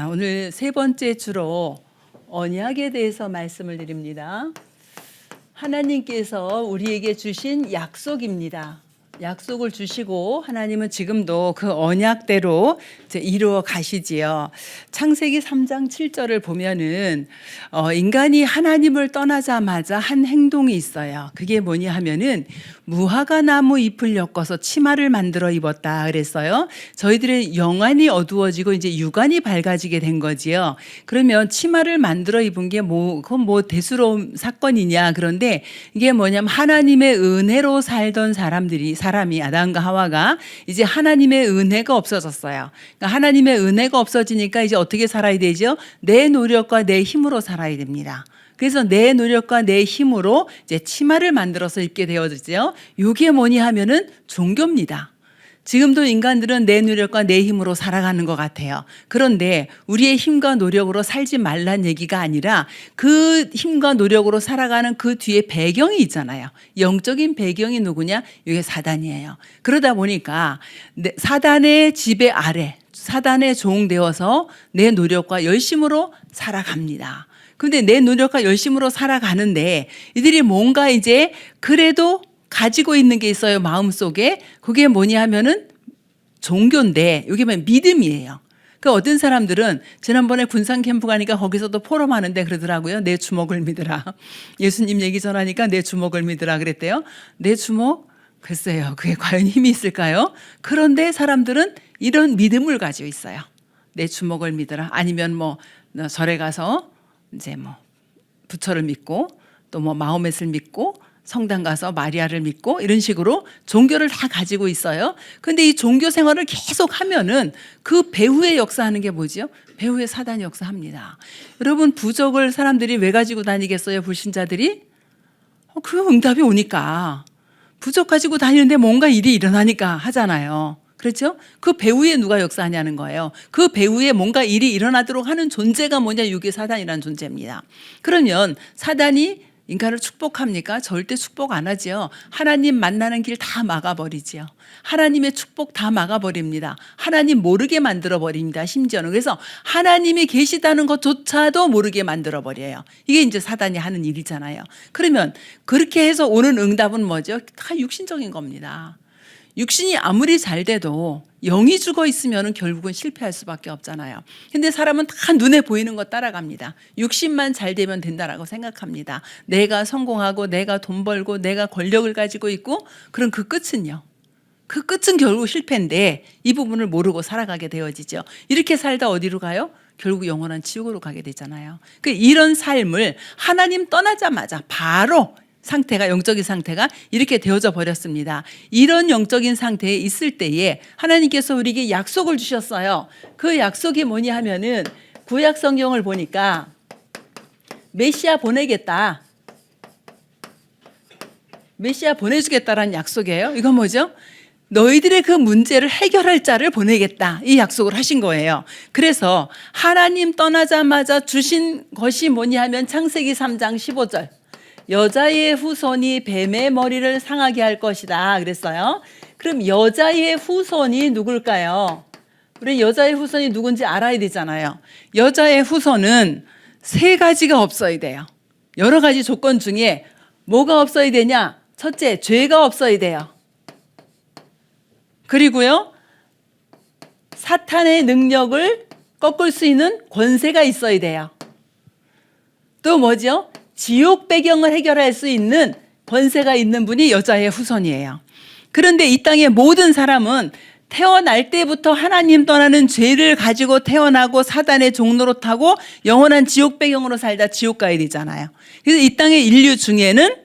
오늘 세 번째 주로 언약에 대해서 말씀을 드립니다. 하나님께서 우리에게 주신 약속입니다. 약속을 주시고 하나님은 지금도 그 언약대로 이제 이루어 가시지요. 창세기 3장 7절을 보면은 인간이 하나님을 떠나자마자 한 행동이 있어요. 그게 뭐냐 하면은 무화과 나무 잎을 엮어서 치마를 만들어 입었다 그랬어요. 저희들의 영안이 어두워지고 이제 육안이 밝아지게 된 거지요. 그러면 치마를 만들어 입은 게 그건 대수로운 사건이냐. 그런데 이게 뭐냐면 하나님의 은혜로 살던 사람이 아담과 하와가 이제 하나님의 은혜가 없어졌어요. 그러니까 하나님의 은혜가 없어지니까 이제 어떻게 살아야 되죠? 내 노력과 내 힘으로 살아야 됩니다. 그래서 내 노력과 내 힘으로 이제 치마를 만들어서 입게 되어지죠. 이게 뭐냐 하면은 종교입니다. 지금도 인간들은 내 노력과 내 힘으로 살아가는 것 같아요. 그런데 우리의 힘과 노력으로 살지 말란 얘기가 아니라 그 힘과 노력으로 살아가는 그 뒤에 배경이 있잖아요. 영적인 배경이 누구냐? 이게 사단이에요. 그러다 보니까 사단의 지배 아래, 사단의 종 되어서 내 노력과 열심으로 살아갑니다. 근데 내 노력과 열심으로 살아가는데 이들이 뭔가 이제 그래도 가지고 있는 게 있어요. 마음속에. 그게 뭐냐 하면은 종교인데 이게 믿음이에요. 그러니까 어떤 사람들은 지난번에 군산 캠프 가니까 거기서도 포럼하는데 그러더라고요. 내 주먹을 믿으라. 예수님 얘기 전하니까 내 주먹을 믿으라 그랬대요. 내 주먹? 글쎄요. 그게 과연 힘이 있을까요? 그런데 사람들은 이런 믿음을 가지고 있어요. 내 주먹을 믿으라. 아니면 절에 가서 이제 부처를 믿고 또 마호멧을 믿고 성당 가서 마리아를 믿고 이런 식으로 종교를 다 가지고 있어요. 근데 이 종교 생활을 계속 하면은 그 배후에 역사하는 게 뭐죠? 배후에 사단이 역사합니다. 여러분 부적을 사람들이 왜 가지고 다니겠어요? 불신자들이? 그 응답이 오니까. 부적 가지고 다니는데 뭔가 일이 일어나니까 하잖아요. 그렇죠? 그 배후에 누가 역사하냐는 거예요. 그 배후에 뭔가 일이 일어나도록 하는 존재가 뭐냐? 이게 사단이라는 존재입니다. 그러면 사단이 인간을 축복합니까? 절대 축복 안 하죠. 하나님 만나는 길 다 막아버리죠. 하나님의 축복 다 막아버립니다. 하나님 모르게 만들어버립니다. 심지어는. 그래서 하나님이 계시다는 것조차도 모르게 만들어버려요. 이게 이제 사단이 하는 일이잖아요. 그러면 그렇게 해서 오는 응답은 뭐죠? 다 육신적인 겁니다. 육신이 아무리 잘 돼도 영이 죽어 있으면 결국은 실패할 수밖에 없잖아요. 근데 사람은 다 눈에 보이는 거 따라갑니다. 육신만 잘 되면 된다라고 생각합니다. 내가 성공하고 내가 돈 벌고 내가 권력을 가지고 있고 그럼 그 끝은요. 그 끝은 결국 실패인데 이 부분을 모르고 살아가게 되어지죠. 이렇게 살다 어디로 가요? 결국 영원한 지옥으로 가게 되잖아요. 이런 삶을 하나님 떠나자마자 바로 영적인 상태가 이렇게 되어져 버렸습니다. 이런 영적인 상태에 있을 때에 하나님께서 우리에게 약속을 주셨어요. 그 약속이 뭐냐 하면은 구약 성경을 보니까 메시아 보내겠다. 메시아 보내주겠다라는 약속이에요. 이건 뭐죠? 너희들의 그 문제를 해결할 자를 보내겠다. 이 약속을 하신 거예요. 그래서 하나님 떠나자마자 주신 것이 뭐냐 하면 창세기 3장 15절. 여자의 후손이 뱀의 머리를 상하게 할 것이다 그랬어요. 그럼 여자의 후손이 누굴까요? 우리 여자의 후손이 누군지 알아야 되잖아요. 여자의 후손은 세 가지가 없어야 돼요. 여러 가지 조건 중에 뭐가 없어야 되냐? 첫째, 죄가 없어야 돼요. 그리고요, 사탄의 능력을 꺾을 수 있는 권세가 있어야 돼요. 또 뭐죠? 지옥 배경을 해결할 수 있는 권세가 있는 분이 여자의 후손이에요. 그런데 이 땅의 모든 사람은 태어날 때부터 하나님 떠나는 죄를 가지고 태어나고 사단의 종노릇하고 영원한 지옥 배경으로 살다 지옥 가야 되잖아요. 그래서 이 땅의 인류 중에는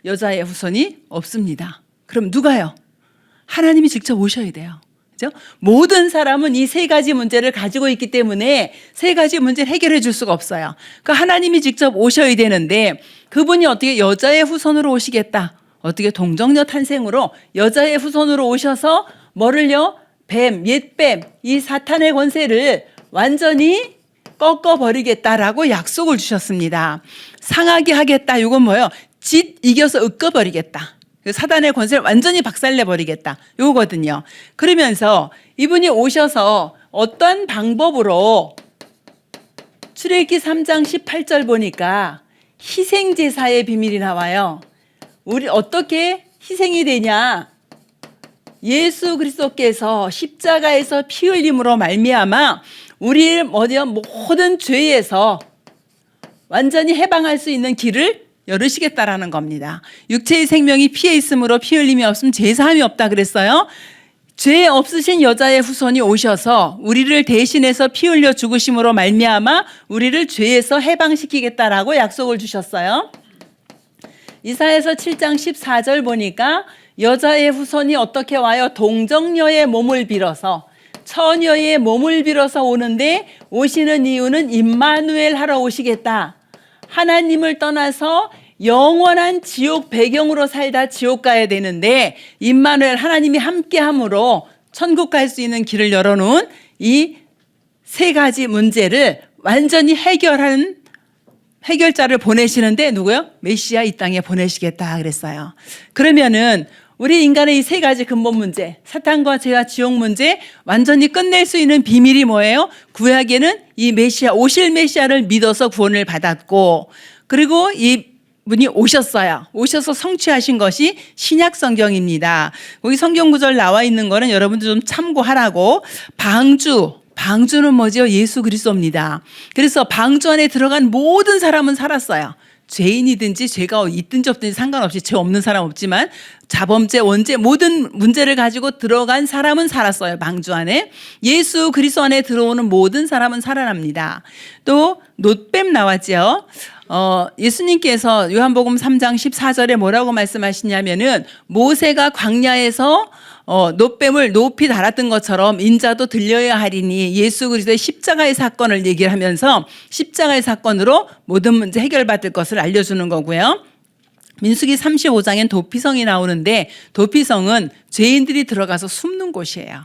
여자의 후손이 없습니다. 그럼 누가요? 하나님이 직접 오셔야 돼요. 그렇죠? 모든 사람은 이 세 가지 문제를 가지고 있기 때문에 세 가지 문제를 해결해 줄 수가 없어요. 그러니까 하나님이 직접 오셔야 되는데 그분이 어떻게 여자의 후손으로 오시겠다. 어떻게 동정녀 탄생으로 여자의 후손으로 오셔서 뭐를요? 옛뱀, 이 사탄의 권세를 완전히 꺾어버리겠다라고 약속을 주셨습니다. 상하게 하겠다. 이건 뭐예요? 짓 이겨서 읊어버리겠다. 사단의 권세를 완전히 박살내버리겠다. 요거거든요. 그러면서 이분이 오셔서 어떤 방법으로 출애굽기 3장 18절 보니까 희생제사의 비밀이 나와요. 우리 어떻게 희생이 되냐? 예수 그리스도께서 십자가에서 피 흘림으로 말미암아 우리를 모든 죄에서 완전히 해방할 수 있는 길을 열으시겠다라는 겁니다. 육체의 생명이 피에 있으므로 피 흘림이 없으면 제사함이 없다 그랬어요. 죄 없으신 여자의 후손이 오셔서 우리를 대신해서 피 흘려 죽으심으로 말미암아 우리를 죄에서 해방시키겠다라고 약속을 주셨어요. 이사야서 7장 14절 보니까 여자의 후손이 어떻게 와요? 동정녀의 몸을 빌어서, 처녀의 몸을 빌어서 오는데, 오시는 이유는 임마누엘 하러 오시겠다. 하나님을 떠나서 영원한 지옥 배경으로 살다 지옥 가야 되는데 임마누엘 하나님이 함께함으로 천국 갈 수 있는 길을 열어놓은 이 세 가지 문제를 완전히 해결하는 해결자를 보내시는데 누구요? 메시아 이 땅에 보내시겠다 그랬어요. 그러면은 우리 인간의 이 세 가지 근본 문제, 사탄과 죄와 지옥 문제 완전히 끝낼 수 있는 비밀이 뭐예요? 구약에는 이 메시아, 오실 메시아를 믿어서 구원을 받았고, 그리고 이 분이 오셨어요. 오셔서 성취하신 것이 신약 성경입니다. 거기 성경 구절 나와 있는 거는 여러분들 좀 참고하라고. 방주는 뭐죠? 예수 그리스도입니다. 그래서 방주 안에 들어간 모든 사람은 살았어요. 죄인이든지 죄가 있든지 없든지 상관없이, 죄 없는 사람 없지만 자범죄, 원죄 모든 문제를 가지고 들어간 사람은 살았어요. 방주 안에. 예수 그리스도 안에 들어오는 모든 사람은 살아납니다. 또 놋뱀 나왔죠. 예수님께서 요한복음 3장 14절에 뭐라고 말씀하시냐면은 모세가 광야에서 놋뱀을 높이 달았던 것처럼 인자도 들려야 하리니, 예수 그리스도의 십자가의 사건을 얘기를 하면서 십자가의 사건으로 모든 문제 해결받을 것을 알려주는 거고요. 민수기 35장엔 도피성이 나오는데, 도피성은 죄인들이 들어가서 숨는 곳이에요.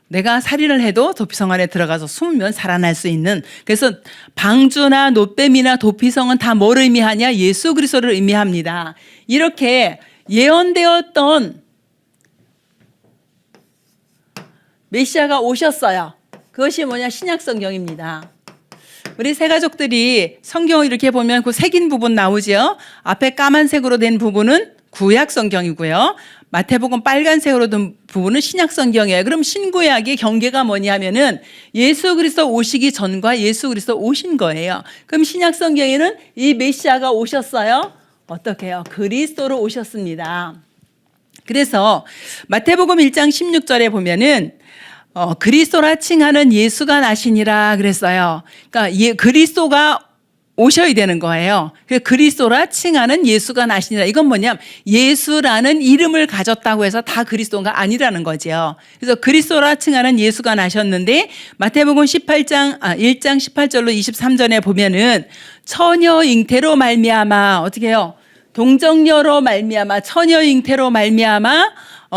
내가 살인을 해도 도피성 안에 들어가서 숨으면 살아날 수 있는. 그래서 방주나 놋뱀이나 도피성은 다 뭘 의미하냐? 예수 그리스도를 의미합니다. 이렇게 예언되었던 메시아가 오셨어요. 그것이 뭐냐? 신약 성경입니다. 우리 세 가족들이 성경을 이렇게 보면 그 색인 부분 나오죠. 앞에 까만색으로 된 부분은 구약 성경이고요. 마태복음 빨간색으로 된 부분은 신약 성경이에요. 그럼 신구약의 경계가 뭐냐면은 예수 그리스도 오시기 전과 예수 그리스도 오신 거예요. 그럼 신약 성경에는 이 메시아가 오셨어요. 어떻게 해요? 그리스도로 오셨습니다. 그래서 마태복음 1장 16절에 보면은 그리스도라 칭하는 예수가 나시니라 그랬어요. 그러니까 그리스도가 오셔야 되는 거예요. 그리스도라 칭하는 예수가 나시니라. 이건 뭐냐면 예수라는 이름을 가졌다고 해서 다 그리스도가 아니라는 거죠. 그래서 그리스도라 칭하는 예수가 나셨는데, 마태복음 1장 18절로 23절에 보면은 처녀 잉태로 말미암아, 어떻게 해요? 동정녀로 말미암아, 처녀 잉태로 말미암아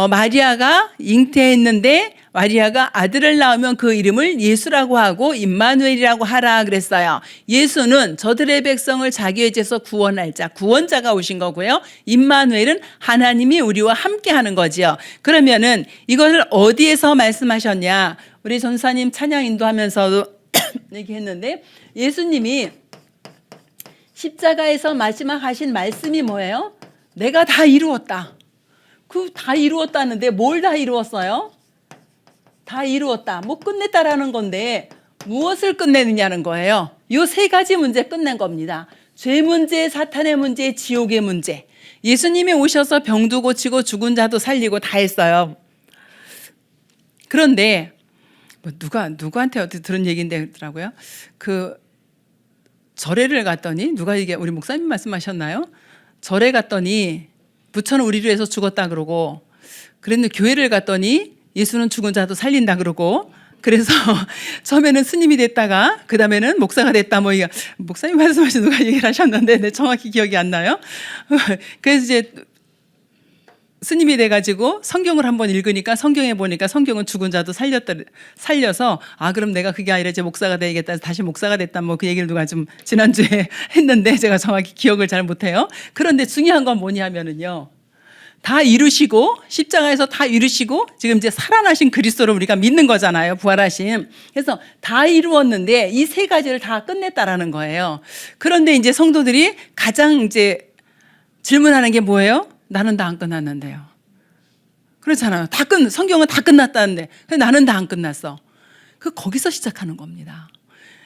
마리아가 잉태했는데, 마리아가 아들을 낳으면 그 이름을 예수라고 하고 임마누엘이라고 하라 그랬어요. 예수는 저들의 백성을 자기의 죄에서 구원할 자, 구원자가 오신 거고요. 임마누엘은 하나님이 우리와 함께 하는 거지요. 그러면은 이것을 어디에서 말씀하셨냐? 우리 전사님 찬양 인도하면서도 얘기했는데, 예수님이 십자가에서 마지막 하신 말씀이 뭐예요? 내가 다 이루었다. 그 다 이루었다는데 뭘 다 이루었어요? 다 이루었다. 뭐 끝냈다라는 건데 무엇을 끝내느냐는 거예요. 이 세 가지 문제 끝낸 겁니다. 죄 문제, 사탄의 문제, 지옥의 문제. 예수님이 오셔서 병도 고치고 죽은 자도 살리고 다 했어요. 그런데 뭐 누구한테 어떻게 들은 얘기인데 그러더라고요. 그 절에를 갔더니, 누가 이게 우리 목사님 말씀하셨나요? 절에 갔더니 부처는 우리를 위해서 죽었다 그러고, 그랬는데 교회를 갔더니 예수는 죽은 자도 살린다 그러고, 그래서 처음에는 스님이 됐다가 그 다음에는 목사가 됐다, 뭐 이거 목사님 말씀하신 누가 얘기를 하셨는데 내 정확히 기억이 안 나요. 그래서 이제 스님이 돼가지고 성경을 한번 읽으니까, 성경에 보니까 성경은 죽은 자도 살려서, 그럼 내가 그게 아니라 이제 목사가 되겠다, 다시 목사가 됐다, 뭐 그 얘기를 누가 좀 지난주에 했는데 제가 정확히 기억을 잘 못해요. 그런데 중요한 건 뭐냐면은요, 다 이루시고 십자가에서 다 이루시고 지금 이제 살아나신 그리스도를 우리가 믿는 거잖아요. 부활하신. 그래서 다 이루었는데 이 세 가지를 다 끝냈다라는 거예요. 그런데 이제 성도들이 가장 이제 질문하는 게 뭐예요? 나는 다 안 끝났는데요. 그렇잖아요. 성경은 다 끝났다는데 나는 다 안 끝났어. 거기서 시작하는 겁니다.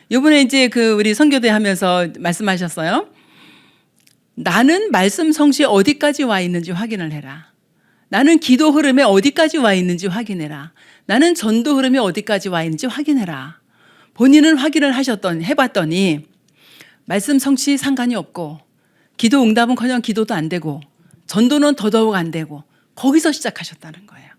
이번에 이제 우리 선교대 하면서 말씀하셨어요. 나는 말씀 성취에 어디까지 와 있는지 확인을 해라. 나는 기도 흐름에 어디까지 와 있는지 확인해라. 나는 전도 흐름에 어디까지 와 있는지 확인해라. 본인은 확인을 해봤더니 말씀 성취 상관이 없고 기도 응답은커녕 기도도 안 되고 전도는 더더욱 안 되고 거기서 시작하셨다는 거예요.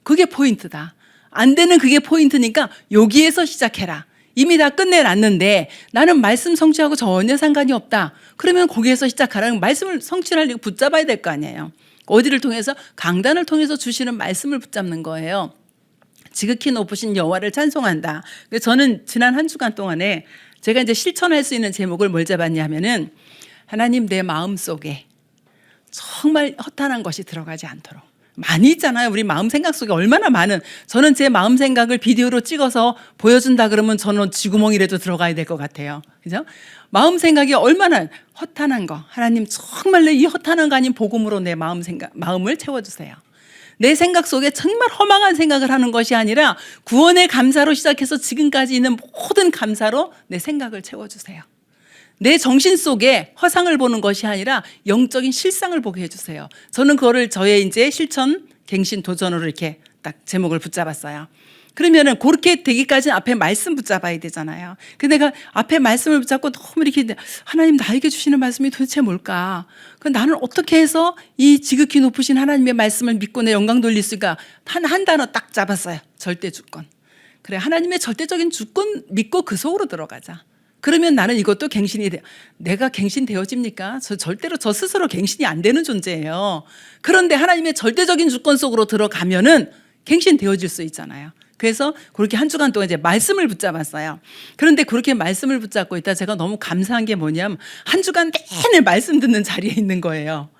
그게 포인트다. 안 되는 그게 포인트니까 여기에서 시작해라. 이미 다 끝내놨는데 나는 말씀 성취하고 전혀 상관이 없다. 그러면 거기에서 시작하라. 말씀을 성취하려고 붙잡아야 될 거 아니에요. 어디를 통해서? 강단을 통해서 주시는 말씀을 붙잡는 거예요. 지극히 높으신 여호와를 찬송한다. 저는 지난 한 주간 동안에 제가 이제 실천할 수 있는 제목을 뭘 잡았냐면은 하나님 내 마음 속에 정말 허탄한 것이 들어가지 않도록. 많이 있잖아요. 우리 마음 생각 속에 얼마나 많은. 저는 제 마음 생각을 비디오로 찍어서 보여준다 그러면 저는 쥐구멍이라도 들어가야 될 것 같아요. 그죠? 마음 생각이 얼마나 허탄한 거. 하나님 정말로 이 허탄한 거 아닌 복음으로 내 마음을 채워주세요. 내 생각 속에 정말 허망한 생각을 하는 것이 아니라 구원의 감사로 시작해서 지금까지 있는 모든 감사로 내 생각을 채워주세요. 내 정신 속에 허상을 보는 것이 아니라 영적인 실상을 보게 해주세요. 저는 그거를 저의 이제 실천, 갱신, 도전으로 이렇게 딱 제목을 붙잡았어요. 그러면은 그렇게 되기까지는 앞에 말씀 붙잡아야 되잖아요. 근데 내가 앞에 말씀을 붙잡고 너무 이렇게 하나님 나에게 주시는 말씀이 도대체 뭘까? 나는 어떻게 해서 이 지극히 높으신 하나님의 말씀을 믿고 내 영광 돌릴 수가 한 단어 딱 잡았어요. 절대 주권. 그래, 하나님의 절대적인 주권 믿고 그 속으로 들어가자. 그러면 나는 이것도 갱신이 돼. 내가 갱신되어집니까? 절대로 저 스스로 갱신이 안 되는 존재예요. 그런데 하나님의 절대적인 주권 속으로 들어가면은 갱신되어질 수 있잖아요. 그래서 그렇게 한 주간 동안 이제 말씀을 붙잡았어요. 그런데 그렇게 말씀을 붙잡고 있다 제가 너무 감사한 게 뭐냐면 한 주간 내내 말씀 듣는 자리에 있는 거예요.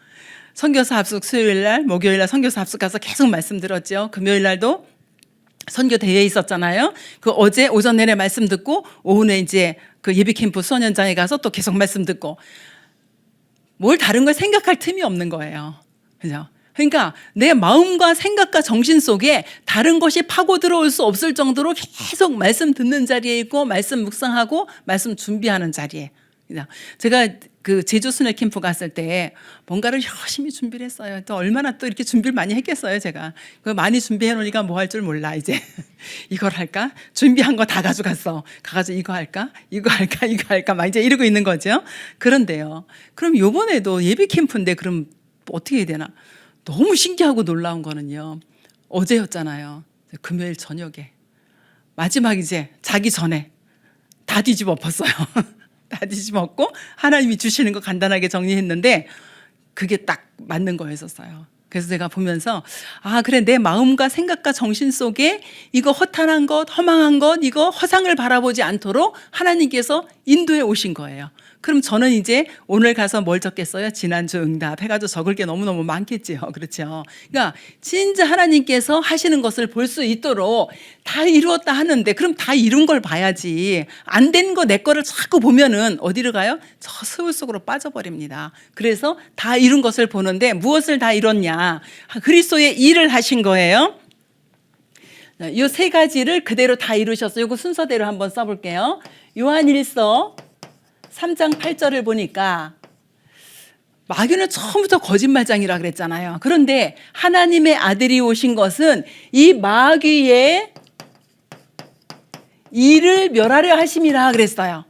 선교사 합숙 수요일 날, 목요일 날 선교사 합숙 가서 계속 말씀 들었죠. 금요일 날도 선교 대회에 있었잖아요. 어제 오전 내내 말씀 듣고 오후에 이제 예비 캠프 수원현장에 가서 또 계속 말씀 듣고 뭘 다른 걸 생각할 틈이 없는 거예요. 그죠? 그러니까 내 마음과 생각과 정신 속에 다른 것이 파고 들어올 수 없을 정도로 계속 말씀 듣는 자리에 있고 말씀 묵상하고 말씀 준비하는 자리에. 제가 제주 순회 캠프 갔을 때 뭔가를 열심히 준비를 했어요. 또 얼마나 또 이렇게 준비를 많이 했겠어요, 제가. 많이 준비해 놓으니까 뭐 할 줄 몰라, 이제. 이걸 할까? 준비한 거 다 가져갔어. 가가지고 이거 할까? 이거 할까? 이거 할까? 막 이제 이러고 있는 거죠. 그런데요. 그럼 요번에도 예비 캠프인데 그럼 어떻게 해야 되나? 너무 신기하고 놀라운 거는요. 어제였잖아요. 금요일 저녁에. 마지막 이제 자기 전에 다 뒤집어 엎었어요. 다 뒤집었고 하나님이 주시는 거 간단하게 정리했는데 그게 딱 맞는 거였었어요. 그래서 제가 보면서 그래, 내 마음과 생각과 정신 속에 이거 허탄한 것, 허망한 것, 이거 허상을 바라보지 않도록 하나님께서 인도해 오신 거예요. 그럼 저는 이제 오늘 가서 뭘 적겠어요? 지난주 응답 해가지고 적을 게 너무너무 많겠지요. 그렇죠. 그러니까 진짜 하나님께서 하시는 것을 볼 수 있도록 다 이루었다 하는데 그럼 다 이룬 걸 봐야지. 안 된 거 내 거를 자꾸 보면은 어디로 가요? 저 스울 속으로 빠져버립니다. 그래서 다 이룬 것을 보는데 무엇을 다 이뤘냐? 그리스도의 일을 하신 거예요. 이 세 가지를 그대로 다 이루셨어요. 이거 순서대로 한번 써볼게요. 요한일서 3장 8절을 보니까 마귀는 처음부터 거짓말장이라 그랬잖아요. 그런데 하나님의 아들이 오신 것은 이 마귀의 일을 멸하려 하심이라 그랬어요.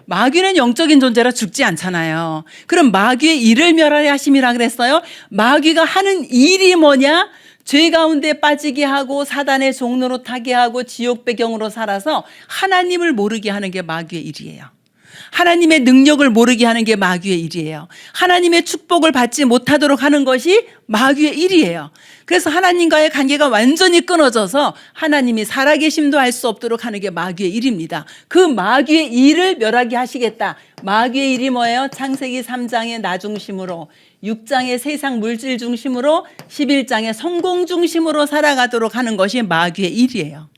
마귀는 영적인 존재라 죽지 않잖아요. 그럼 마귀의 일을 멸하려 하심이라 그랬어요. 마귀가 하는 일이 뭐냐? 죄 가운데 빠지게 하고 사단의 종로로 타게 하고 지옥 배경으로 살아서 하나님을 모르게 하는 게 마귀의 일이에요. 하나님의 능력을 모르게 하는 게 마귀의 일이에요. 하나님의 축복을 받지 못하도록 하는 것이 마귀의 일이에요. 그래서 하나님과의 관계가 완전히 끊어져서 하나님이 살아계심도 알 수 없도록 하는 게 마귀의 일입니다. 그 마귀의 일을 멸하게 하시겠다. 마귀의 일이 뭐예요? 창세기 3장의 나 중심으로 6장의 세상 물질 중심으로 11장의 성공 중심으로 살아가도록 하는 것이 마귀의 일이에요.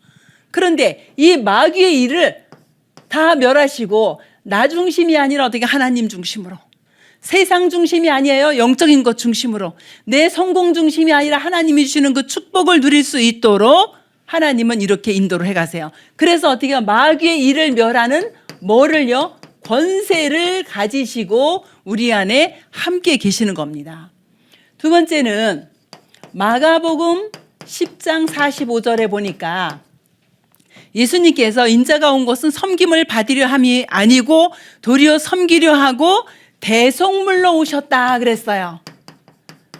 그런데 이 마귀의 일을 다 멸하시고 나 중심이 아니라 어떻게 하나님 중심으로, 세상 중심이 아니에요. 영적인 것 중심으로, 내 성공 중심이 아니라 하나님이 주시는 그 축복을 누릴 수 있도록 하나님은 이렇게 인도를 해가세요. 그래서 어떻게 마귀의 일을 멸하는 뭐를요? 권세를 가지시고 우리 안에 함께 계시는 겁니다. 두 번째는 마가복음 10장 45절에 보니까 예수님께서 인자가 온 것은 섬김을 받으려 함이 아니고 도리어 섬기려 하고 대속물로 오셨다 그랬어요.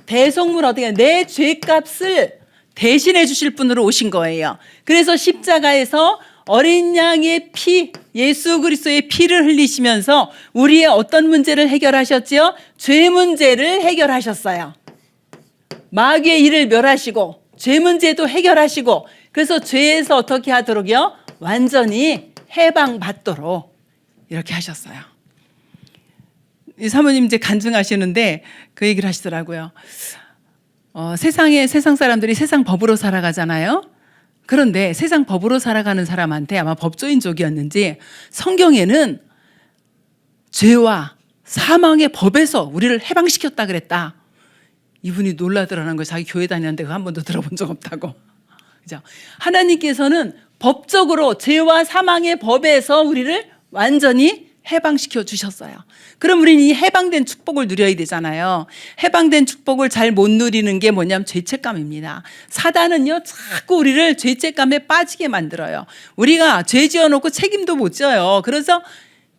대속물, 어떻게 내 죄값을 대신해 주실 분으로 오신 거예요. 그래서 십자가에서 어린 양의 피, 예수 그리스도의 피를 흘리시면서 우리의 어떤 문제를 해결하셨지요? 죄 문제를 해결하셨어요. 마귀의 일을 멸하시고 죄 문제도 해결하시고, 그래서 죄에서 어떻게 하도록요? 완전히 해방받도록 이렇게 하셨어요. 이 사모님 이제 간증하시는데 그 얘기를 하시더라고요. 세상 사람들이 세상 법으로 살아가잖아요. 그런데 세상 법으로 살아가는 사람한테 아마 법조인 쪽이었는지 성경에는 죄와 사망의 법에서 우리를 해방시켰다 그랬다. 이분이 놀라더라는 거예요. 자기 교회 다니는데 한 번도 들어본 적 없다고. 그죠? 하나님께서는 법적으로 죄와 사망의 법에서 우리를 완전히 해방시켜 주셨어요. 그럼 우리는 이 해방된 축복을 누려야 되잖아요. 해방된 축복을 잘 못 누리는 게 뭐냐면 죄책감입니다. 사단은요, 자꾸 우리를 죄책감에 빠지게 만들어요. 우리가 죄 지어놓고 책임도 못 져요. 그래서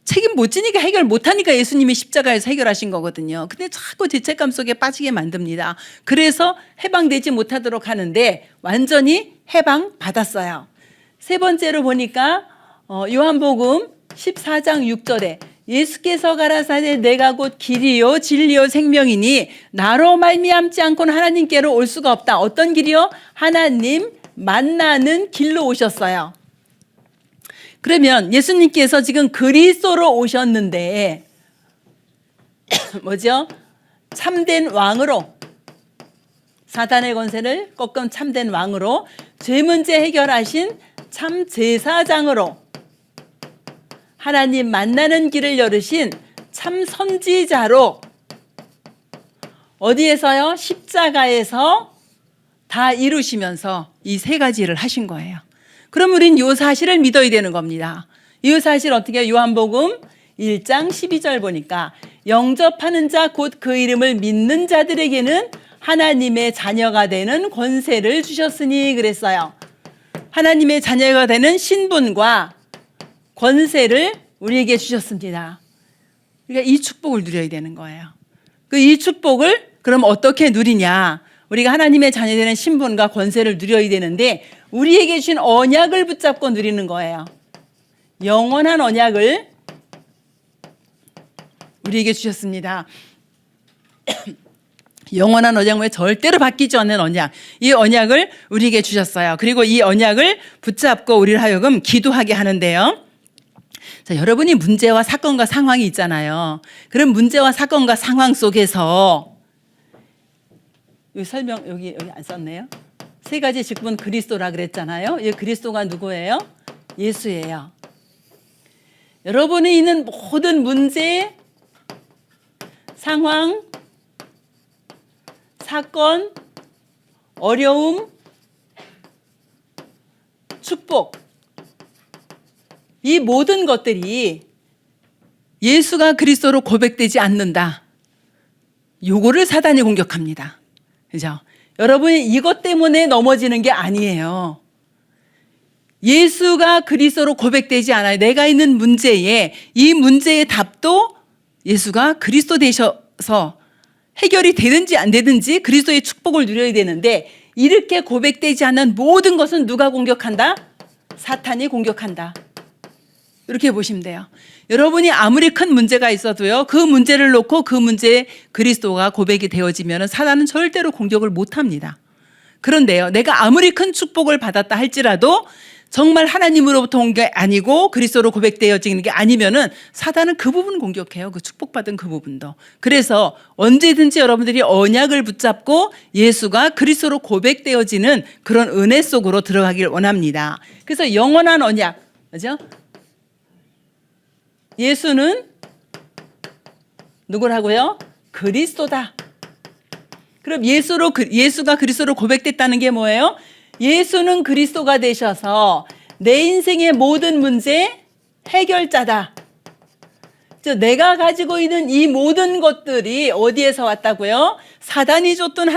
책임 못 지니까 해결 못 하니까 예수님이 십자가에서 해결하신 거거든요. 근데 자꾸 죄책감 속에 빠지게 만듭니다. 그래서 해방되지 못하도록 하는데 완전히 해방받았어요. 세 번째로 보니까 요한복음 14장 6절에 예수께서 가라사대 내가 곧 길이요 진리요 생명이니 나로 말미암지 않고는 하나님께로 올 수가 없다. 어떤 길이요? 하나님 만나는 길로 오셨어요. 그러면 예수님께서 지금 그리스도로 오셨는데 뭐죠? 참된 왕으로, 사단의 권세를 꺾은 참된 왕으로, 죄 문제 해결하신 참 제사장으로, 하나님 만나는 길을 열으신 참 선지자로, 어디에서요? 십자가에서 다 이루시면서 이 세 가지를 하신 거예요. 그럼 우린 이 사실을 믿어야 되는 겁니다. 이 사실 어떻게 해요? 요한복음 1장 12절 보니까 영접하는 자 곧 그 이름을 믿는 자들에게는 하나님의 자녀가 되는 권세를 주셨으니 그랬어요. 하나님의 자녀가 되는 신분과 권세를 우리에게 주셨습니다. 그러니까 이 축복을 누려야 되는 거예요. 이 축복을 그럼 어떻게 누리냐? 우리가 하나님의 자녀 되는 신분과 권세를 누려야 되는데 우리에게 주신 언약을 붙잡고 누리는 거예요. 영원한 언약을 우리에게 주셨습니다. 영원한 언약, 왜 절대로 바뀌지 않는 언약, 이 언약을 우리에게 주셨어요. 그리고 이 언약을 붙잡고 우리를 하여금 기도하게 하는데요. 자, 여러분이 문제와 사건과 상황이 있잖아요. 그런 문제와 사건과 상황 속에서 여기 설명 여기 안 썼네요. 세 가지 직분 그리스도라 그랬잖아요. 이 그리스도가 누구예요? 예수예요. 여러분이 있는 모든 문제, 상황, 사건, 어려움, 축복, 이 모든 것들이 예수가 그리스도로 고백되지 않는다. 요거를 사단이 공격합니다. 그죠? 여러분이 이것 때문에 넘어지는 게 아니에요. 예수가 그리스도로 고백되지 않아요. 내가 있는 문제에, 이 문제의 답도 예수가 그리스도 되셔서 해결이 되든지 안 되든지 그리스도의 축복을 누려야 되는데, 이렇게 고백되지 않는 모든 것은 누가 공격한다? 사탄이 공격한다. 이렇게 보시면 돼요. 여러분이 아무리 큰 문제가 있어도요, 그 문제를 놓고 그 문제에 그리스도가 고백이 되어지면 사단은 절대로 공격을 못합니다. 그런데요, 내가 아무리 큰 축복을 받았다 할지라도 정말 하나님으로부터 온 게 아니고 그리스도로 고백되어지는 게 아니면은 사단은 그 부분 공격해요. 그 축복받은 그 부분도. 그래서 언제든지 여러분들이 언약을 붙잡고 예수가 그리스도로 고백되어지는 그런 은혜 속으로 들어가길 원합니다. 그래서 영원한 언약, 그죠? 예수는 누구라고요? 그리스도다. 그럼 예수가 그리스도로 고백됐다는 게 뭐예요? 예수는 그리스도가 되셔서 내 인생의 모든 문제 해결자다. 내가 가지고 있는 이 모든 것들이 어디에서 왔다고요? 사단이 줬던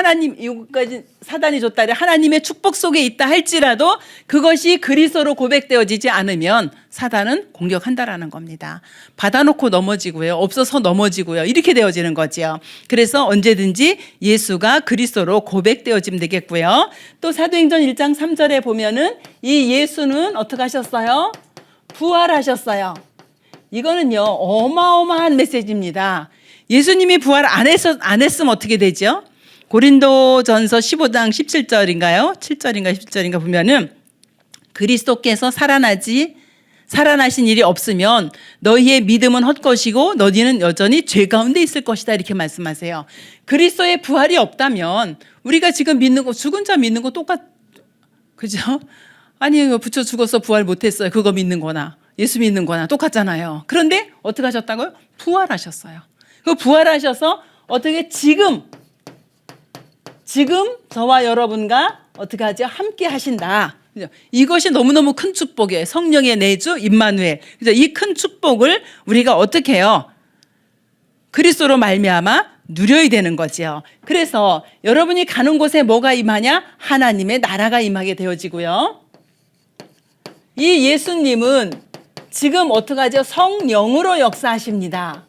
사단이 줬다. 하나님의 축복 속에 있다 할지라도 그것이 그리스도로 고백되어지지 않으면 사단은 공격한다라는 겁니다. 받아놓고 넘어지고요. 없어서 넘어지고요. 이렇게 되어지는 거죠. 그래서 언제든지 예수가 그리스도로 고백되어지면 되겠고요. 또 사도행전 1장 3절에 보면은 이 예수는 어떻게 하셨어요? 부활하셨어요. 이거는요, 어마어마한 메시지입니다. 예수님이 부활 안 했으면 어떻게 되죠? 고린도전서 15장 17절인가요? 7절인가 17절인가 보면은 그리스도께서 살아나신 일이 없으면 너희의 믿음은 헛것이고 너희는 여전히 죄 가운데 있을 것이다. 이렇게 말씀하세요. 그리스도의 부활이 없다면 우리가 지금 믿는 거, 죽은 자 믿는 거 그죠? 아니, 부처 죽어서 부활 못했어요. 그거 믿는 거나 예수 믿는 거나 똑같잖아요. 그런데 어떻게 하셨다고요? 부활하셨어요. 그 부활하셔서 어떻게 지금 저와 여러분과 어떻게 하죠? 함께 하신다. 이것이 너무너무 큰 축복이에요. 성령의 내주 임마누엘. 이 큰 축복을 우리가 어떻게 해요? 그리스도로 말미암아 누려야 되는 거죠. 그래서 여러분이 가는 곳에 뭐가 임하냐? 하나님의 나라가 임하게 되어지고요. 이 예수님은 지금 어떻게 하죠? 성령으로 역사하십니다.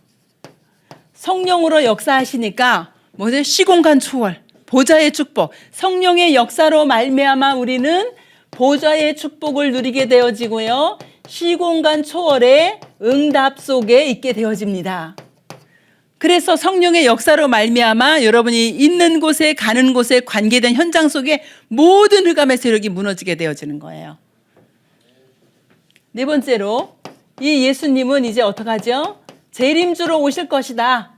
성령으로 역사하시니까 뭐죠? 시공간 초월, 보좌의 축복. 성령의 역사로 말미암아 우리는 보좌의 축복을 누리게 되어지고요. 시공간 초월의 응답 속에 있게 되어집니다. 그래서 성령의 역사로 말미암아 여러분이 있는 곳에 가는 곳에 관계된 현장 속에 모든 흑암의 세력이 무너지게 되어지는 거예요. 네 번째로 이 예수님은 이제 어떡하죠? 재림주로 오실 것이다.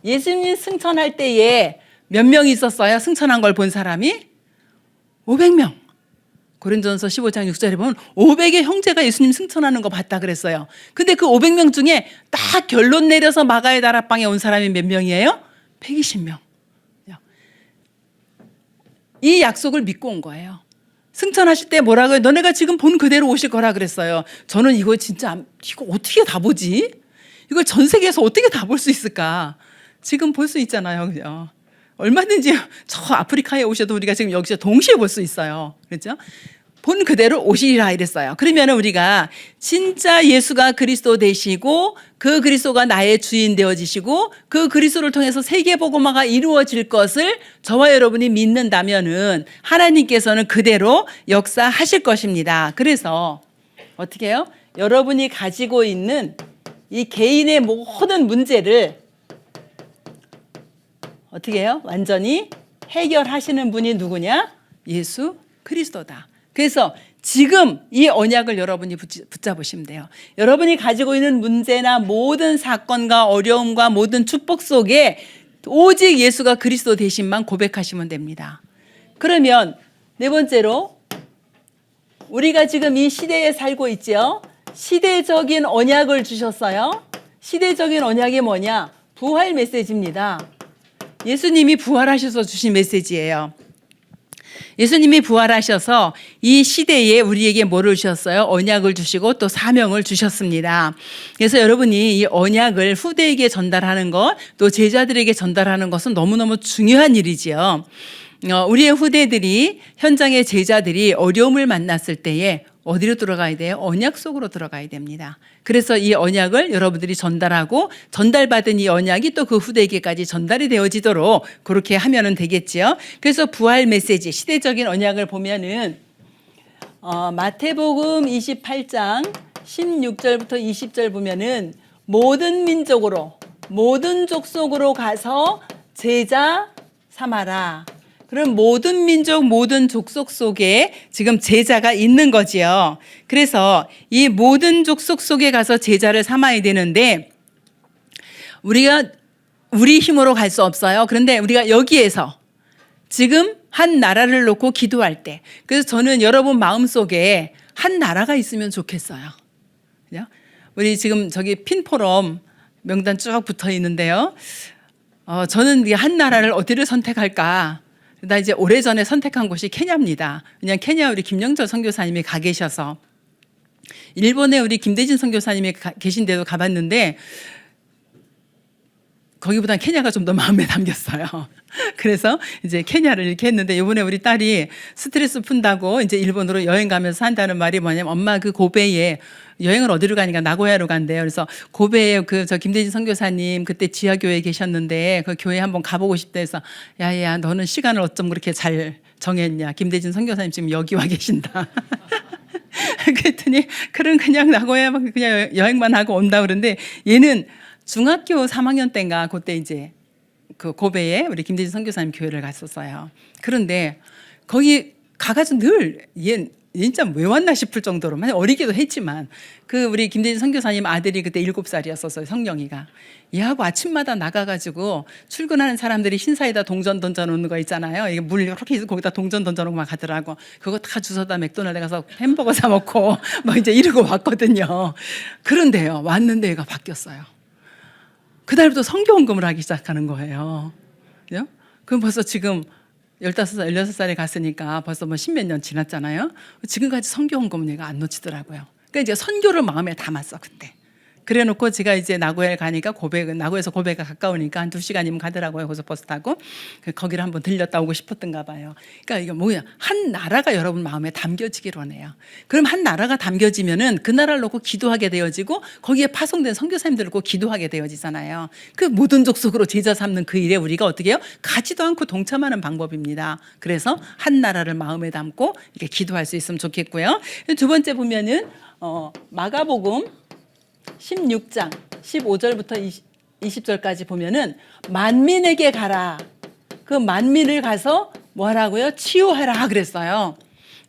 예수님 승천할 때에 몇 명이 있었어요? 승천한 걸 본 사람이? 500명. 고린도전서 15장 6절에 보면 500의 형제가 예수님 승천하는 거 봤다 그랬어요. 근데 그 500명 중에 딱 결론 내려서 마가의 다락방에 온 사람이 몇 명이에요? 120명. 이 약속을 믿고 온 거예요. 승천하실 때 뭐라고요? 너네가 지금 본 그대로 오실 거라 그랬어요. 저는 이거 어떻게 다 보지? 이걸 전 세계에서 어떻게 다 볼 수 있을까? 지금 볼 수 있잖아요. 그죠? 얼마든지 저 아프리카에 오셔도 우리가 지금 여기서 동시에 볼 수 있어요. 그렇죠? 본 그대로 오시리라 이랬어요. 그러면 우리가 진짜 예수가 그리스도 되시고 그 그리스도가 나의 주인 되어지시고 그 그리스도를 통해서 세계복음화가 이루어질 것을 저와 여러분이 믿는다면은 하나님께서는 그대로 역사하실 것입니다. 그래서 어떻게 해요? 여러분이 가지고 있는 이 개인의 모든 문제를 어떻게 해요? 완전히 해결하시는 분이 누구냐? 예수 그리스도다. 그래서 지금 이 언약을 여러분이 붙잡으시면 돼요. 여러분이 가지고 있는 문제나 모든 사건과 어려움과 모든 축복 속에 오직 예수가 그리스도 되심만 고백하시면 됩니다. 그러면 네 번째로 우리가 지금 이 시대에 살고 있죠. 시대적인 언약을 주셨어요. 시대적인 언약이 뭐냐? 부활 메시지입니다. 예수님이 부활하셔서 주신 메시지예요. 예수님이 부활하셔서 이 시대에 우리에게 뭐를 주셨어요? 언약을 주시고 또 사명을 주셨습니다. 그래서 여러분이 이 언약을 후대에게 전달하는 것, 또 제자들에게 전달하는 것은 너무너무 중요한 일이지요. 우리의 후대들이 현장의 제자들이 어려움을 만났을 때에 어디로 들어가야 돼요? 언약 속으로 들어가야 됩니다. 그래서 이 언약을 여러분들이 전달하고 전달받은 이 언약이 또 그 후대에게까지 전달이 되어지도록 그렇게 하면 되겠지요. 그래서 부활 메시지, 시대적인 언약을 보면은 마태복음 28장 16절부터 20절 보면은 모든 민족으로 모든 족속으로 가서 제자 삼아라. 그럼 모든 민족, 모든 족속 속에 지금 제자가 있는 거지요. 그래서 이 모든 족속 속에 가서 제자를 삼아야 되는데 우리가 우리 힘으로 갈 수 없어요. 그런데 우리가 여기에서 지금 한 나라를 놓고 기도할 때, 그래서 저는 여러분 마음속에 한 나라가 있으면 좋겠어요. 그죠? 우리 지금 저기 핀포럼 명단 쭉 붙어 있는데요. 저는 이 한 나라를 어디를 선택할까? 나 이제 오래전에 선택한 곳이 케냐입니다. 왜냐하면 케냐 우리 김영철 선교사님이 가 계셔서. 일본에 우리 김대진 선교사님이 계신 데도 가봤는데 거기보단 케냐가 좀 더 마음에 담겼어요. 그래서 이제 케냐를 이렇게 했는데 이번에 우리 딸이 스트레스 푼다고 이제 일본으로 여행 가면서 한다는 말이 뭐냐면 엄마 그 고베에 여행을 어디로 가니까 나고야로 간대요. 그래서 고베에 그 저 김대진 선교사님 그때 지하교회에 계셨는데 그 교회 한번 가보고 싶다 해서 야야 너는 시간을 어쩜 그렇게 잘 정했냐. 김대진 선교사님 지금 여기 와 계신다. 그랬더니 그냥 나고야 그냥 여행만 하고 온다 그러는데 얘는 중학교 3학년 때인가 그때 이제 그 고베에 우리 김대진 선교사님 교회를 갔었어요. 그런데 거기 가가지고 늘 얘 진짜 왜 왔나 싶을 정도로 어리기도 했지만 그 우리 김대진 선교사님 아들이 그때 7살이었었어요. 성령이가. 얘하고 아침마다 나가가지고 출근하는 사람들이 흰사에다 동전 던져놓는 거 있잖아요. 이게 물 이렇게 해서 거기다 동전 던져놓고 막 가더라고. 그거 다 주워다 맥도날드 가서 햄버거 사 먹고 막 이제 이러고 왔거든요. 그런데요 왔는데 얘가 바뀌었어요. 그달부터 선교헌금을 하기 시작하는 거예요. 그죠? 그럼 벌써 지금 15살, 16살에 갔으니까 벌써 뭐 10몇 년 지났잖아요. 지금까지 선교헌금은 얘가 안 놓치더라고요. 그러니까 이제 선교를 마음에 담았어, 그때. 그래 놓고 제가 이제 나고야에 가니까 나고야에서 고베가 가까우니까 한 2시간이면 가더라고요. 고속버스 타고. 거기를 한번 들렸다 오고 싶었던가 봐요. 그러니까 이게 뭐야. 한 나라가 여러분 마음에 담겨지기로 하네요. 그럼 한 나라가 담겨지면은 그 나라를 놓고 기도하게 되어지고 거기에 파송된 선교사님들을 놓고 기도하게 되어지잖아요. 그 모든 족속으로 제자 삼는 그 일에 우리가 어떻게 해요? 가지도 않고 동참하는 방법입니다. 그래서 한 나라를 마음에 담고 이렇게 기도할 수 있으면 좋겠고요. 두 번째 보면은 마가복음 16장 15절부터 20절까지 보면은 만민에게 가라. 그 만민을 가서 뭐 하라고요? 치유하라 그랬어요.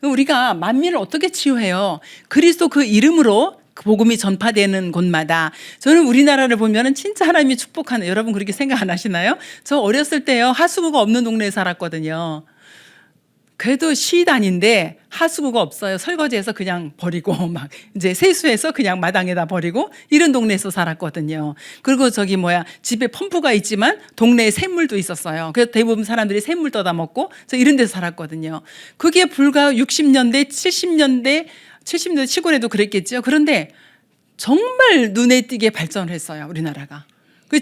우리가 만민을 어떻게 치유해요? 그리스도 그 이름으로 복음이 전파되는 곳마다. 저는 우리나라를 보면은 진짜 하나님이 축복하는, 여러분 그렇게 생각 안 하시나요? 저 어렸을 때요 하수구가 없는 동네에 살았거든요. 그래도 시단인데 하수구가 없어요. 설거지해서 그냥 버리고 막 이제 세수해서 그냥 마당에다 버리고 이런 동네에서 살았거든요. 그리고 집에 펌프가 있지만 동네에 샘물도 있었어요. 그래서 대부분 사람들이 샘물 떠다 먹고 저 이런 데서 살았거든요. 그게 불과 60년대, 70년대 시골에도 그랬겠죠. 그런데 정말 눈에 띄게 발전을 했어요. 우리나라가.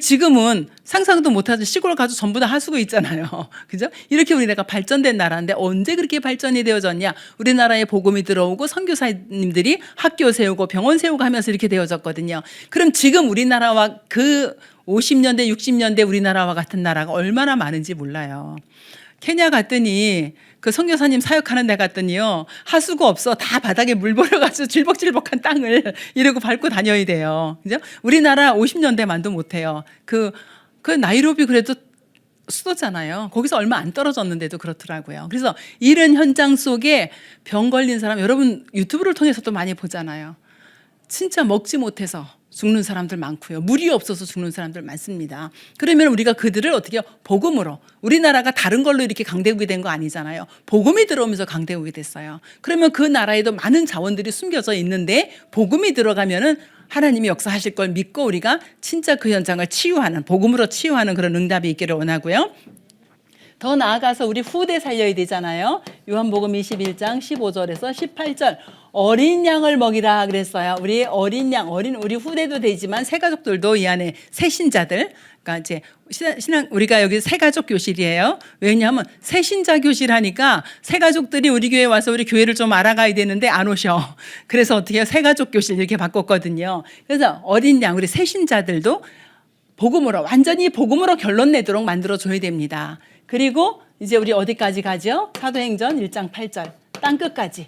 지금은 상상도 못하죠. 시골 가서 전부 다 하수구 있잖아요. 그죠? 이렇게 우리나라가 발전된 나라인데 언제 그렇게 발전이 되어졌냐? 우리나라에 복음이 들어오고 선교사님들이 학교 세우고 병원 세우고 하면서 이렇게 되어졌거든요. 그럼 지금 우리나라와 그 50년대, 60년대 우리나라와 같은 나라가 얼마나 많은지 몰라요. 케냐 갔더니 그 선교사님 사역하는 데 갔더니요 하수구 없어. 다 바닥에 물 버려가지고 질벅질벅한 땅을 이러고 밟고 다녀야 돼요. 그죠? 우리나라 50년대만도 못해요. 그 나이로비 그래도 수도잖아요. 거기서 얼마 안 떨어졌는데도 그렇더라고요. 그래서 이런 현장 속에 병 걸린 사람 여러분 유튜브를 통해서도 많이 보잖아요. 진짜 먹지 못해서 죽는 사람들 많고요. 물이 없어서 죽는 사람들 많습니다. 그러면 우리가 그들을 어떻게 해요? 복음으로. 우리나라가 다른 걸로 이렇게 강대국이 된 거 아니잖아요. 복음이 들어오면서 강대국이 됐어요. 그러면 그 나라에도 많은 자원들이 숨겨져 있는데 복음이 들어가면은 하나님이 역사하실 걸 믿고 우리가 진짜 그 현장을 치유하는, 복음으로 치유하는 그런 응답이 있기를 원하고요. 더 나아가서 우리 후대 살려야 되잖아요. 요한복음 21장 15절에서 18절 어린 양을 먹이라 그랬어요. 우리 어린 양, 우리 후대도 되지만 새가족들도 이 안에 새신자들. 그러니까 이제 신앙 우리가 여기 새가족 교실이에요. 왜냐하면 새신자 교실 하니까 새가족들이 우리 교회 와서 우리 교회를 좀 알아가야 되는데 안 오셔. 그래서 어떻게 해요? 새가족 교실 이렇게 바꿨거든요. 그래서 어린 양, 우리 새신자들도 복음으로 완전히 복음으로 결론 내도록 만들어 줘야 됩니다. 그리고 이제 우리 어디까지 가죠? 사도행전 1장 8절 땅끝까지.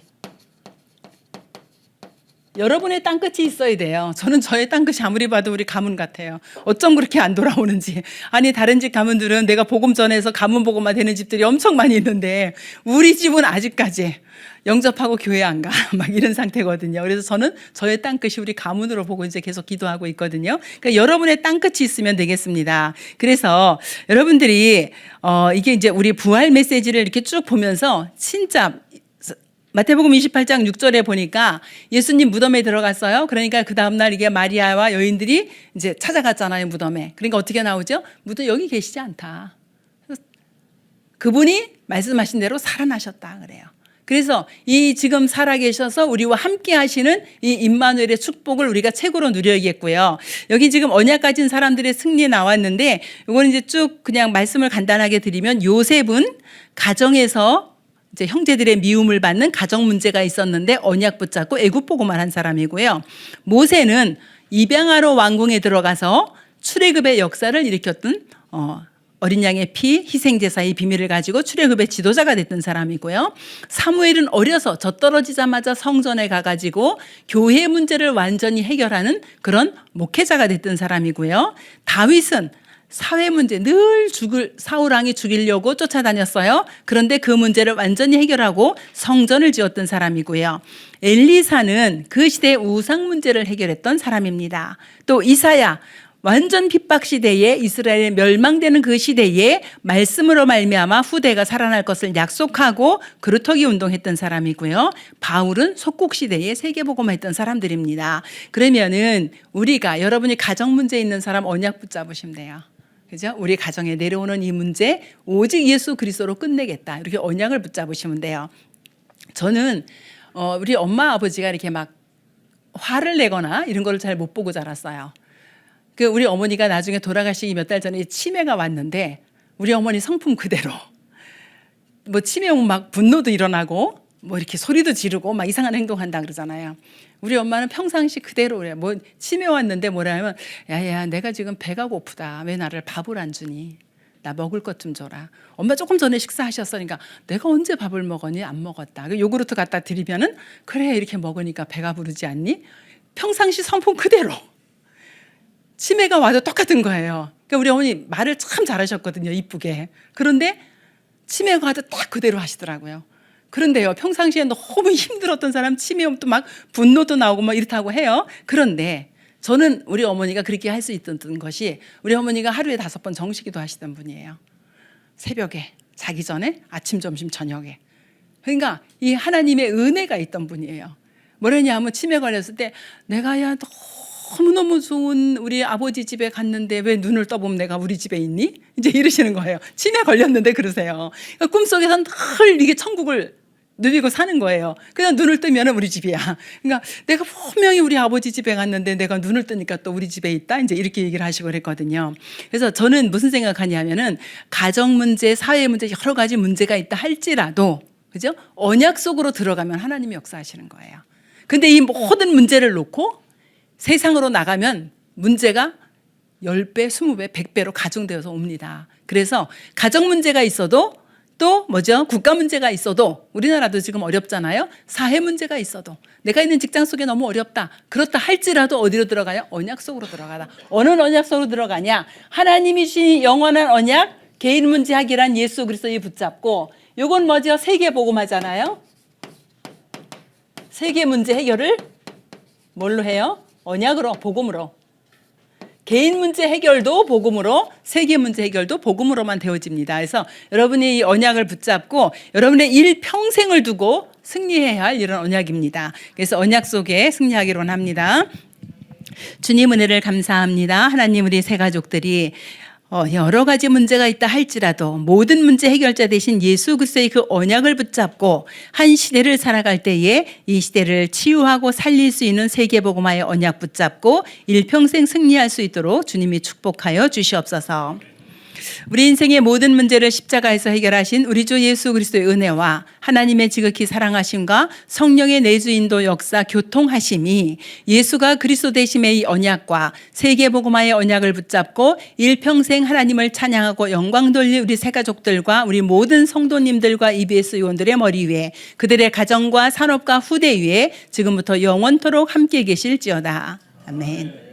여러분의 땅끝이 있어야 돼요. 저는 저의 땅끝이 아무리 봐도 우리 가문 같아요. 어쩜 그렇게 안 돌아오는지. 아니 다른 집 가문들은 내가 복음 전해서 가문 복음화 되는 집들이 엄청 많이 있는데 우리 집은 아직까지 영접하고 교회 안 가. 막 이런 상태거든요. 그래서 저는 저의 땅끝이 우리 가문으로 보고 이제 계속 기도하고 있거든요. 그러니까 여러분의 땅끝이 있으면 되겠습니다. 그래서 여러분들이 이게 이제 우리 부활 메시지를 이렇게 쭉 보면서 진짜 마태복음 28장 6절에 보니까 예수님 무덤에 들어갔어요. 그러니까 그 다음날 이게 마리아와 여인들이 이제 찾아갔잖아요, 무덤에. 그러니까 어떻게 나오죠? 무덤 여기 계시지 않다. 그분이 말씀하신 대로 살아나셨다 그래요. 그래서 이 지금 살아계셔서 우리와 함께 하시는 이 임마누엘의 축복을 우리가 최고로 누려야겠고요. 여기 지금 언약 가진 사람들의 승리에 나왔는데 이거는 이제 쭉 그냥 말씀을 간단하게 드리면 요셉은 가정에서 이제 형제들의 미움을 받는 가정 문제가 있었는데 언약 붙잡고 애굽 보고만 한 사람이고요. 모세는 입양하러 왕궁에 들어가서 출애굽의 역사를 일으켰던 어린 양의 피 희생제사의 비밀을 가지고 출애굽의 지도자가 됐던 사람이고요. 사무엘은 어려서 젖떨어지자마자 성전에 가가지고 교회 문제를 완전히 해결하는 그런 목회자가 됐던 사람이고요. 다윗은 사회 문제 늘 사울 왕이 죽이려고 쫓아다녔어요. 그런데 그 문제를 완전히 해결하고 성전을 지었던 사람이고요. 엘리사는 그 시대의 우상 문제를 해결했던 사람입니다. 또 이사야 완전 핍박 시대에 이스라엘이 멸망되는 그 시대에 말씀으로 말미암아 후대가 살아날 것을 약속하고 그루터기 운동했던 사람이고요. 바울은 속국 시대에 세계복음화 했던 사람들입니다. 그러면은 우리가 여러분이 가정 문제 있는 사람 언약 붙잡으시면 돼요. 그죠? 우리 가정에 내려오는 이 문제 오직 예수 그리스도로 끝내겠다. 이렇게 언약을 붙잡으시면 돼요. 저는 우리 엄마 아버지가 이렇게 막 화를 내거나 이런 거를 잘 못 보고 자랐어요. 그 우리 어머니가 나중에 돌아가시기 몇 달 전에 치매가 왔는데 우리 어머니 성품 그대로 뭐 치매 오면 막 분노도 일어나고 뭐 이렇게 소리도 지르고 막 이상한 행동한다 그러잖아요. 우리 엄마는 평상시 그대로 그래. 뭐 치매 왔는데 뭐라 하면 야야 내가 지금 배가 고프다. 왜 나를 밥을 안 주니? 나 먹을 것 좀 줘라. 엄마 조금 전에 식사하셨으니까 내가 언제 밥을 먹었니? 안 먹었다. 요구르트 갖다 드리면은 그래 이렇게 먹으니까 배가 부르지 않니? 평상시 성품 그대로. 치매가 와도 똑같은 거예요. 그러니까 우리 어머니 말을 참 잘하셨거든요. 이쁘게. 그런데 치매가 와도 딱 그대로 하시더라고요. 그런데요. 평상시에 너무 힘들었던 사람 치매 오면 또 막 분노도 나오고 막 이렇다고 해요. 그런데 저는 우리 어머니가 그렇게 할 수 있던 것이 우리 어머니가 하루에 5번 정식기도 하시던 분이에요. 새벽에 자기 전에 아침 점심 저녁에. 그러니까 이 하나님의 은혜가 있던 분이에요. 뭐랬냐 하면 치매 걸렸을 때 내가 야 너무너무 좋은 우리 아버지 집에 갔는데 왜 눈을 떠보면 내가 우리 집에 있니? 이제 이러시는 거예요. 치매 걸렸는데 그러세요. 그러니까 꿈속에서 늘 이게 천국을 누비고 사는 거예요. 그냥 눈을 뜨면 우리 집이야. 그러니까 내가 분명히 우리 아버지 집에 갔는데 내가 눈을 뜨니까 또 우리 집에 있다. 이제 이렇게 얘기를 하시고 그랬거든요. 그래서 저는 무슨 생각하냐면은 가정 문제, 사회 문제 여러 가지 문제가 있다 할지라도 그죠? 언약 속으로 들어가면 하나님이 역사하시는 거예요. 근데 이 모든 문제를 놓고 세상으로 나가면 문제가 10배, 20배, 100배로 가중되어서 옵니다. 그래서 가정 문제가 있어도 또 뭐죠? 국가 문제가 있어도 우리나라도 지금 어렵잖아요. 사회 문제가 있어도 내가 있는 직장 속에 너무 어렵다. 그렇다 할지라도 어디로 들어가요? 언약 속으로 들어가다. 어느 언약 속으로 들어가냐? 하나님이 주신 영원한 언약, 개인 문제 해결한 예수 그리스도에 붙잡고 요건 뭐죠? 세계 복음하잖아요. 세계 문제 해결을 뭘로 해요? 언약으로, 복음으로. 개인 문제 해결도 복음으로, 세계 문제 해결도 복음으로만 되어집니다. 그래서 여러분이 이 언약을 붙잡고 여러분의 일평생을 두고 승리해야 할 이런 언약입니다. 그래서 언약 속에 승리하기로 합니다. 주님 은혜를 감사합니다. 하나님 우리 새 가족들이 여러 가지 문제가 있다 할지라도 모든 문제 해결자 되신 예수 그리스도의 그 언약을 붙잡고 한 시대를 살아갈 때에 이 시대를 치유하고 살릴 수 있는 세계복음화의 언약 붙잡고 일평생 승리할 수 있도록 주님이 축복하여 주시옵소서. 우리 인생의 모든 문제를 십자가에서 해결하신 우리 주 예수 그리스도의 은혜와 하나님의 지극히 사랑하심과 성령의 내주 인도 역사 교통하심이 예수가 그리스도 되심의 이 언약과 세계복음화의 언약을 붙잡고 일평생 하나님을 찬양하고 영광 돌릴 우리 새가족들과 우리 모든 성도님들과 EBS 요원들의 머리 위에 그들의 가정과 산업과 후대 위에 지금부터 영원토록 함께 계실지어다. 아멘.